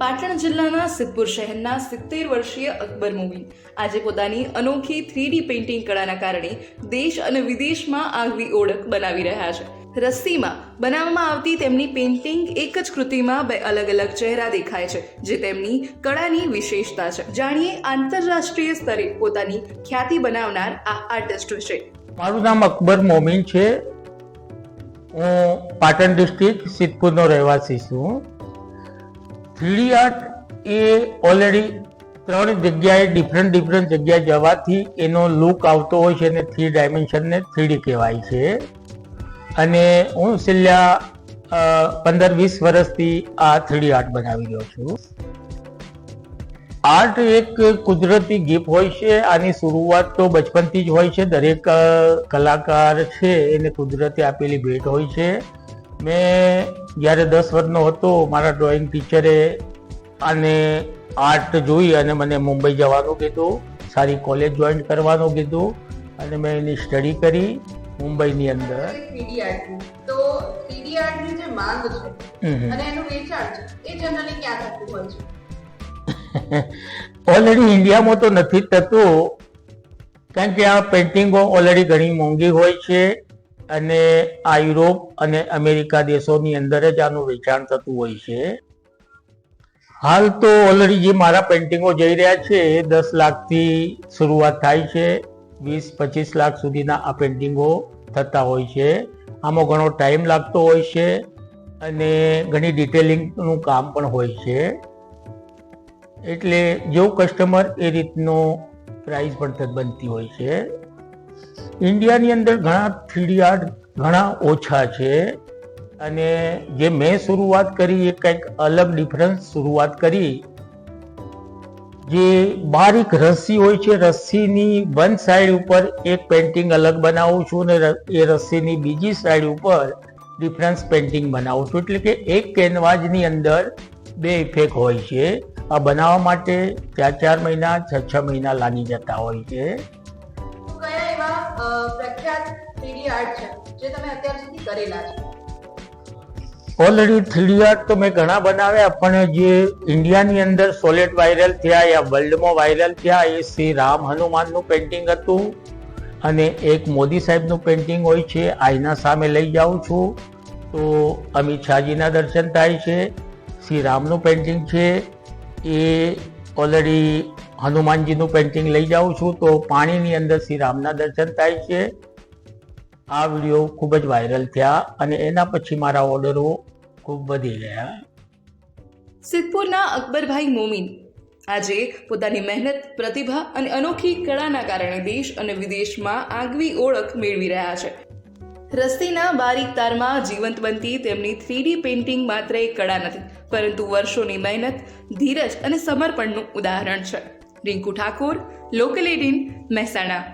પાટણ જિલ્લાના સિદ્ધપુર શહેરના 70 વર્ષીય અકબર મોમીન આજે પોતાની અનોખી 3D પેઇન્ટિંગ કળાના કારણે દેશ અને વિદેશમાં આગવી ઓળખ બનાવી રહ્યા છે. રસ્સીમાં બનાવવામાં આવતી તેમની પેઇન્ટિંગ એક જ કૃતિમાં બે અલગ અલગ ચહેરા દેખાય છે, જે તેમની કળાની વિશેષતા છે. જાણીએ આંતરરાષ્ટ્રીય સ્તરે પોતાની ખ્યાતિ બનાવનાર આ આર્ટિસ્ટ વિશે. મારું નામ અકબર મોમીન છે. હું પાટણ ડિસ્ટ્રિક્ટ સિદ્ધપુરનો રહેવાસી છું. 3D આર્ટ એ ઓલરેડી 3 જગ્યાએ ડિફરન્ટ જગ્યાએ જવાથી એનો લુક આવતો હોય છે અને 3 ડાયમેન્શનને 3D કહેવાય છે. અને હું છેલ્લા 15-20 વર્ષથી આ 3D આર્ટ બનાવી રહ્યો છું. આર્ટ એક કુદરતી ગિફ્ટ હોય છે. આની શરૂઆત તો બચપનથી જ હોય છે. દરેક કલાકાર છે એને કુદરતે આપેલી ભેટ હોય છે. મેં જ્યારે 10 વર્ષનો હતો, મારા ડ્રોઈંગ ટીચરે આને આર્ટ જોઈ અને મને મુંબઈ જવાનું કીધું, સારી કોલેજ જોઈન કરવાનું કીધું અને મેં એની સ્ટડી કરી મુંબઈની અંદર. 3D આર્ટની તો 3D આર્ટની જે માંગ છે અને એનું વેચાણ છે એ જનરલી ક્યાં થતું હોય છે? ઓલરેડી ઇન્ડિયામાં તો નથી થતું, કારણ કે આ પેઇન્ટિંગો ઓલરેડી ઘણી મોંઘી હોય છે અને આ યુરોપ અને અમેરિકા દેશોની અંદર જ આનું વેચાણ થતું હોય છે. હાલ તો ઓલરેડી જે મારા પેઇન્ટિંગો જઈ રહ્યા છે એ 10 લાખથી શરૂઆત થાય છે. 20-25 લાખ સુધીના આ પેઇન્ટિંગો થતા હોય છે. આમાં ઘણો ટાઈમ લાગતો હોય છે અને ઘણી ડિટેલિંગનું કામ પણ હોય છે. એટલે જેવું કસ્ટમર એ રીતનો પ્રાઇસ પણ બનતી હોય છે. ઇન્ડિયાની અંદર ઘણા 3D આર્ટ ઘણા ઓછા છે અને જે મેં શરૂઆત કરી એ કંઈક અલગ ડિફરન્સ શરૂઆત કરી. જે બારીક રસ્સી હોય છે, રસ્સીની વન સાઈડ ઉપર એક પેઇન્ટિંગ અલગ બનાવું છું અને એ રસ્સીની બીજી સાઈડ ઉપર ડિફરન્સ પેઇન્ટિંગ બનાવું છું. એટલે કે એક કેનવાસની અંદર 2 ઇફેક્ટ હોય છે. આ બનાવવા માટે 4 મહિના 6 મહિના લાગી જતા હોય છે. કયા એવા પ્રખ્યાત 3D આર્ટ છે જે તમે અત્યાર સુધી કરેલા છે? ઓલરેડી 3D આર્ટ તો મેં ઘણા બનાવ્યા, પણ જે ઇન્ડિયાની અંદર સોલેટ વાયરલ થયા યા વર્લ્ડમાં વાયરલ થયા એ શ્રી રામ હનુમાનનું પેઇન્ટિંગ હતું અને એક મોદી સાહેબનું પેઇન્ટિંગ હોય છે. આઈના સામે લઈ જાઉં છું તો અમિત શાહજીના દર્શન થાય છે. શ્રી રામનું પેઇન્ટિંગ છે એ ઓલરેડી હનુમાનજીનું પેઇન્ટિંગ લઈ જાઉં છું તો પાણીની અંદર શ્રી રામના દર્શન થાય છે. આ વિડીયો ખૂબ જ વાયરલ થયા અને એના પછી મારા ઓર્ડરો ખૂબ વધી ગયા. સિદ્ધપુરના અકબરભાઈ મોમીન આજે પોતાની મહેનત, પ્રતિભા અને અનોખી કળાના કારણે દેશ અને વિદેશમાં આગવી ઓળખ મેળવી રહ્યા છે. રસ્સીના બારીક તારમાં જીવંત બનતી તેમની 3D પેઇન્ટિંગ માત્ર એક કળા નથી, પરંતુ વર્ષોની મહેનત, ધીરજ અને સમર્પણનું ઉદાહરણ છે. રિંકુ ઠાકોર, લોકલ 18, મહેસાણા.